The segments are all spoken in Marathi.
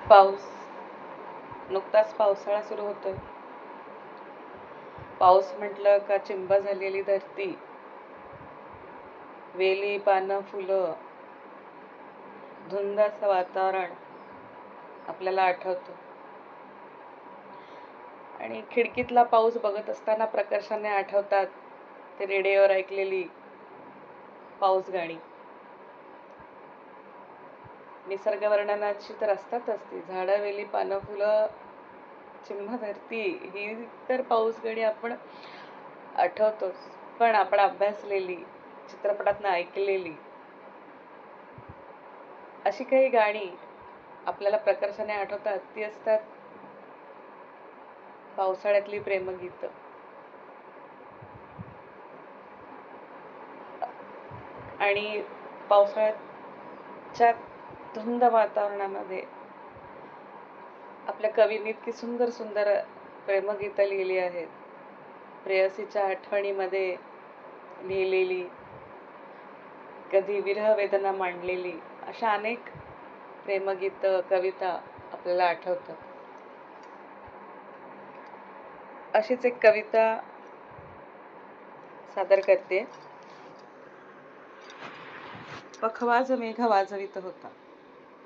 पाऊस. नुकताच पावसाळा सुरू होतोय. पाऊस म्हटलं का चिंब झालेली धरती, वेली पानं फुलं, धुंद असं वातावरण आपल्याला आठवतं. आणि खिडकीतला पाऊस बघत असताना प्रकर्षाने आठवतात ते रेडिओवर ऐकलेली पाऊस गाणी. निसर्ग वर्णनाची तर असतातच ती झाडं, वेली, पानं, फुलं, चिंब धरती, ही तर पाऊस गाणी आपण आठवतोच. पण आपण अभ्यासलेली, चित्रपटातनं ऐकलेली अशी काही गाणी आपल्याला प्रकर्षाने आठवतात, ती असतात पावसाळ्यातली प्रेमगीत. आणि पावसाळ्याच्या धुंद वातावरणामध्ये आपल्या कवींनी इतकी सुंदर सुंदर प्रेमगीतं लिहिली आहेत. प्रेयसीच्या आठवणीमध्ये लिहिलेली, कधी विरह वेदना मांडलेली, अशा अनेक प्रेमगीतं, कविता आपल्याला आठवतात. अशीच एक कविता सादर करते. पखवाज मेघ वाजवित होता.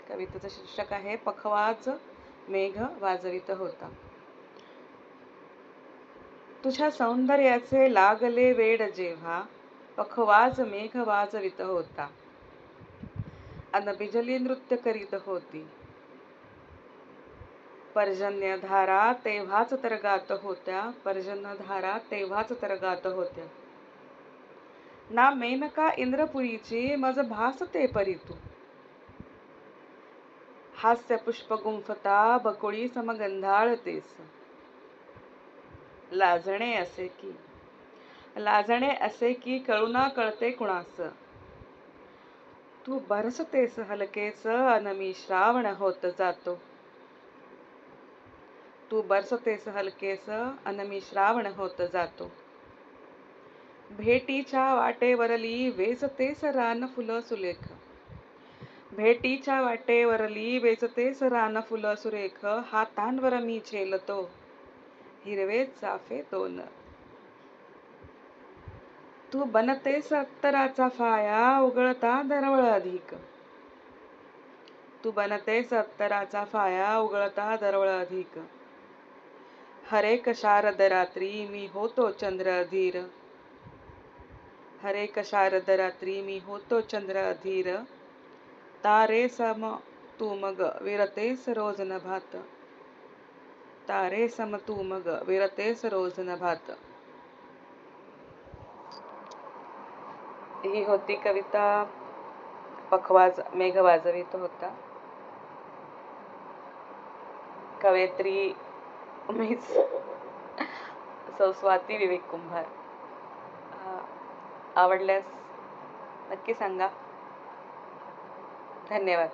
कवितेचं शीर्षक आहे पखवाज मेघ वाजवित होता. तुझ्या सौंदर्याचे लागले वेड जेव्हा, पखवाज मेघ वाजवित होता. अन बिजली नृत्य करीत होती. पर्जन्य धारा तेव्हाच तर गात होत्या, पर्जन्य धारा तेव्हाच तर गात होत्या. ना मेनका इंद्रपुरीची मज भासते परी तू. हास्य पुष्प गुंफता बकुळी समगंधाळतेस. लाजणे असे की कळुना कळते कुणास. तू बरसतेस हलकेच अन मी श्रावण होत जातो. तू बरसतेस हलकेस अन मी श्रावण होत जातो. भेटीच्या वाटेवरली वेचतेस रान फुलं सुलेख. भेटीच्या वाटेवरली वेचतेस रान फुलं सुरेख. हातांवर मी झेलतो हिरवे चाफे दोन. तू बनतेस अत्तराचा फाया उगळता दरवळ अधिक. तू बनतेस अत्तराचा फाया उगळता दरवळ अधिक. हरेक शारद रात्री मी होतो चंद्र अधीर. हरेक शारद रात्री मी होतो चंद्र अधीर. तारे सम तू मग विरतेस रोज नभात. तारे सम तू मग विरतेस रोज नभात. ही होती कविता पखवाज मेघ वाजवित होता. कवयित्री मीच सौ स्वाती विवेक कुंभार. आवडल्यास नक्की सांगा. धन्यवाद.